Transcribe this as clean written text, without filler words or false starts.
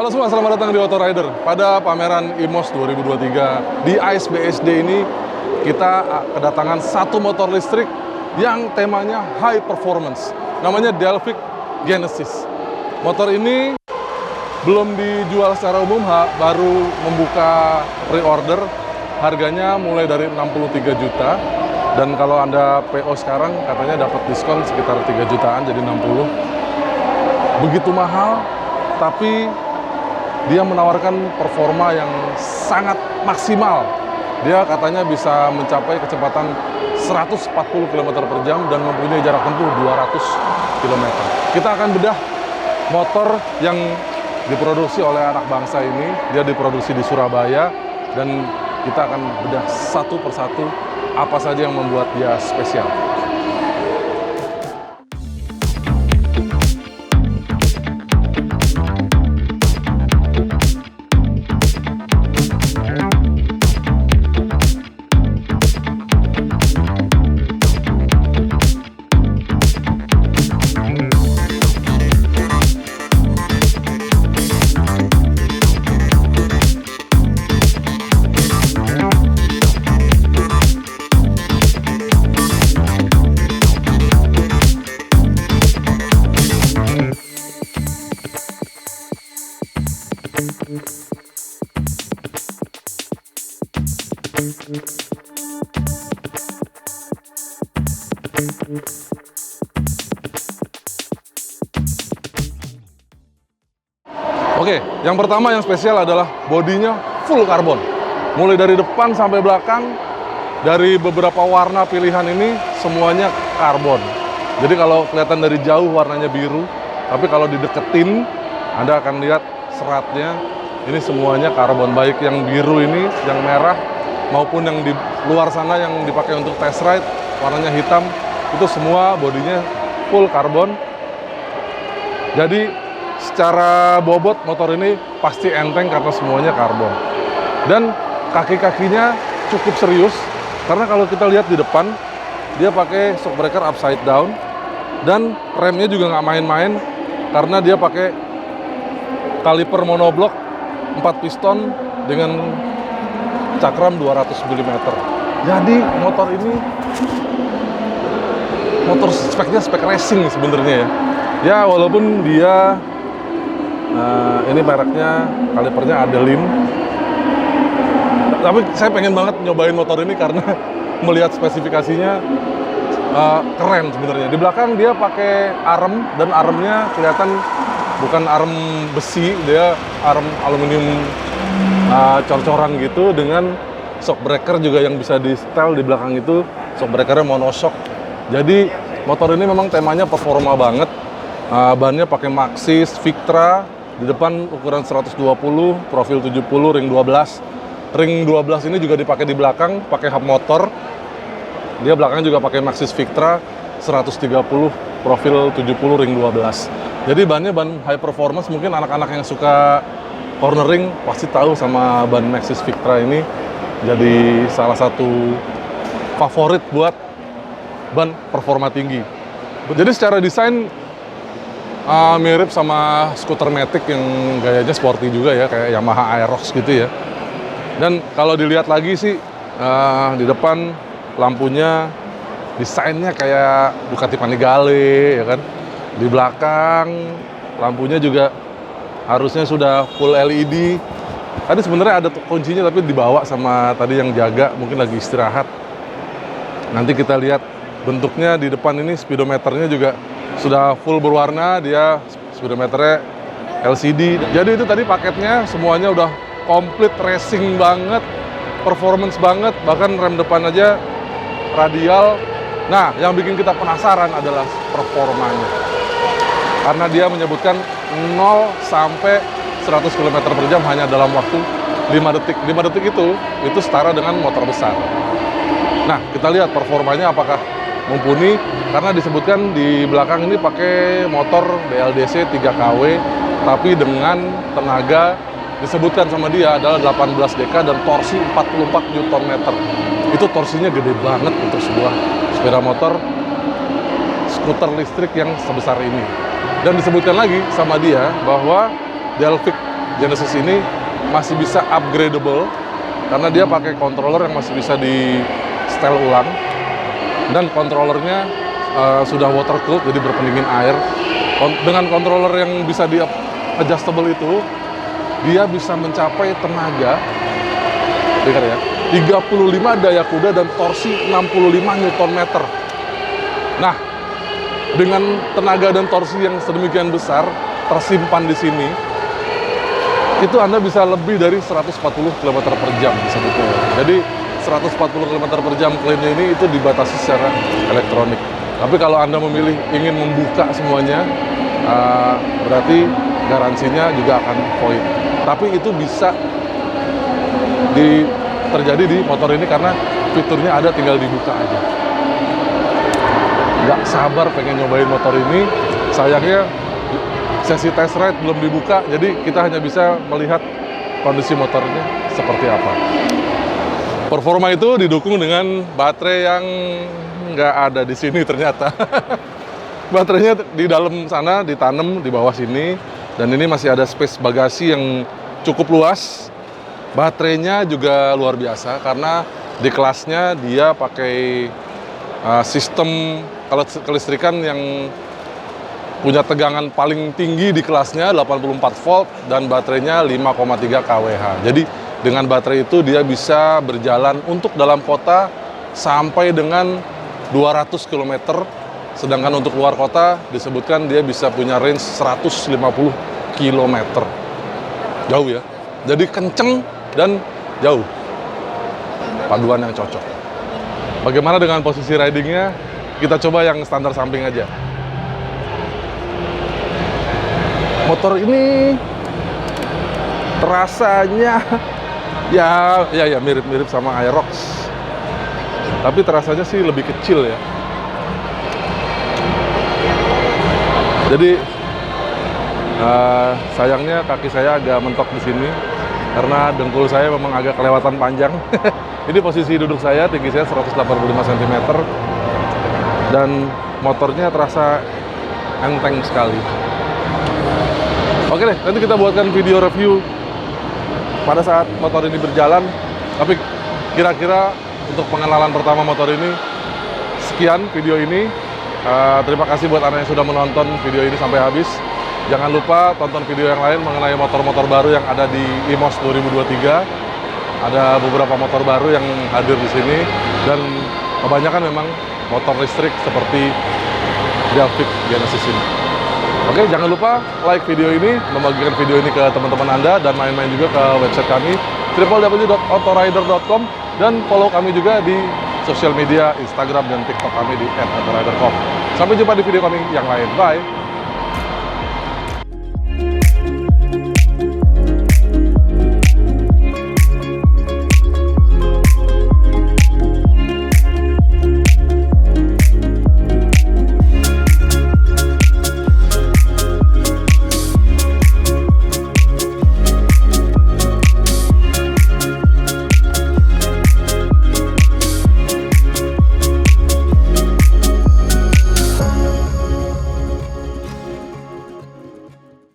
Halo semua, selamat datang di Auto Rider. Pada pameran IMOS 2023 di ISBSD ini, kita kedatangan satu motor listrik yang temanya high performance. Namanya Delphic Genesis. Motor ini belum dijual secara umum, baru membuka pre-order. Harganya mulai dari 63 juta. Dan kalau Anda PO sekarang, katanya dapat diskon sekitar 3 jutaan, jadi 60. Begitu mahal, tapi dia menawarkan performa yang sangat maksimal. Dia katanya bisa mencapai kecepatan 140 km per jam dan mempunyai jarak tempuh 200 km. Kita akan bedah motor yang diproduksi oleh anak bangsa ini. Dia diproduksi di Surabaya dan kita akan bedah satu persatu apa saja yang membuat dia spesial. Oke, yang pertama yang spesial adalah bodinya full karbon. Mulai dari depan sampai belakang, dari beberapa warna pilihan ini semuanya karbon. Jadi kalau kelihatan dari jauh warnanya biru, tapi kalau dideketin Anda akan lihat seratnya ini semuanya karbon. Baik yang biru ini, yang merah, maupun yang di luar sana yang dipakai untuk test ride, warnanya hitam, itu semua bodinya full karbon. Jadi secara bobot motor ini pasti enteng karena semuanya karbon. Dan kaki-kakinya cukup serius, karena kalau kita lihat di depan, dia pakai shock breaker upside down, dan remnya juga nggak main-main, karena dia pakai kaliper monoblok 4 piston dengan cakram 200 mm. Jadi motor ini motor speknya spek racing sebenarnya ya. Ya walaupun dia ini mereknya, kalipernya Adelim. Tapi saya pengen banget nyobain motor ini karena melihat spesifikasinya keren sebenarnya. Di belakang dia pakai arem, dan aremnya kelihatan bukan arem besi, dia arem aluminium cor-coran gitu, dengan shock breaker juga yang bisa di setel di belakang itu. Shock breakernya monoshock. Jadi motor ini memang temanya performa banget. Bannya pakai Maxxis Victra, di depan ukuran 120, profil 70, ring 12. Ring 12 ini juga dipakai di belakang, pakai hub motor. Dia belakangnya juga pakai Maxxis Victra 130, profil 70, ring 12. Jadi bannya ban high performance. Mungkin anak-anak yang suka cornering pasti tahu sama ban Maxxis Victra ini. Jadi salah satu favorit buat ban performa tinggi. Jadi secara desain mirip sama skuter Matic yang gayanya sporty juga ya, kayak Yamaha Aerox gitu ya. Dan kalau dilihat lagi sih, di depan lampunya desainnya kayak Ducati Panigale ya kan. Di belakang lampunya juga harusnya sudah full LED. Tadi sebenarnya ada kuncinya tapi dibawa sama tadi yang jaga, mungkin lagi istirahat. Nanti kita lihat bentuknya di depan ini, speedometernya juga sudah full berwarna, dia speedometernya LCD. Jadi itu tadi paketnya semuanya udah komplit racing banget, performance banget, bahkan rem depan aja radial. Nah, yang bikin kita penasaran adalah performanya. Karena dia menyebutkan 0 sampai 100 km per jam hanya dalam waktu 5 detik. 5 detik itu setara dengan motor besar. Nah, kita lihat performanya apakah mumpuni, karena disebutkan di belakang ini pakai motor BLDC 3 kW, tapi dengan tenaga disebutkan sama dia adalah 18 dk dan torsi 44 Nm. Itu torsinya gede banget untuk sebuah sepeda motor skuter listrik yang sebesar ini. Dan disebutkan lagi sama dia bahwa Delphic Genesis ini masih bisa upgradable karena dia pakai controller yang masih bisa di setel ulang, dan kontrolernya sudah water cooled, jadi berpendingin air. Dengan controller yang bisa di adjustable itu, dia bisa mencapai tenaga, dengar ya, 35 daya kuda dan torsi 65 Nm. Nah, dengan tenaga dan torsi yang sedemikian besar tersimpan di sini, itu Anda bisa lebih dari 140 km per jam sebetulnya. Jadi 140 km per jam klaimnya ini itu dibatasi secara elektronik. Tapi kalau Anda memilih ingin membuka semuanya, berarti garansinya juga akan void. Tapi itu bisa terjadi di motor ini karena fiturnya ada, tinggal dibuka aja. Nggak sabar pengen nyobain motor ini. Sayangnya sesi test ride belum dibuka, jadi kita hanya bisa melihat kondisi motornya seperti apa. Performa itu didukung dengan baterai yang nggak ada di sini ternyata. Baterainya di dalam sana ditanam di bawah sini, dan ini masih ada space bagasi yang cukup luas. Baterainya juga luar biasa karena di kelasnya dia pakai sistem kelistrikan yang punya tegangan paling tinggi di kelasnya, 84 volt, dan baterainya 5,3 kWh. Jadi dengan baterai itu dia bisa berjalan untuk dalam kota sampai dengan 200 km, sedangkan untuk luar kota disebutkan dia bisa punya range 150 km. Jauh ya, jadi kenceng dan jauh. Paduan yang cocok. Bagaimana dengan posisi ridingnya? Kita coba yang standar samping aja. Motor ini terasanya ya mirip-mirip sama Aerox, tapi terasanya sih lebih kecil ya. Jadi sayangnya kaki saya agak mentok di sini karena dengkul saya memang agak kelewatan panjang. Ini posisi duduk saya, tinggi saya 185 cm, dan motornya terasa enteng sekali. Oke deh, nanti kita buatkan video review pada saat motor ini berjalan. Tapi kira-kira untuk pengenalan pertama motor ini, sekian video ini. Terima kasih buat Anda yang sudah menonton video ini sampai habis. Jangan lupa tonton video yang lain mengenai motor-motor baru yang ada di IMOS 2023. Ada beberapa motor baru yang hadir di sini, dan kebanyakan memang motor listrik seperti Delphic Genesis ini. Oke, jangan lupa like video ini, membagikan video ini ke teman-teman Anda, dan main-main juga ke website kami www.autorider.com, dan follow kami juga di sosial media Instagram dan TikTok kami di @autorider.com. Sampai jumpa di video kami yang lain. Bye!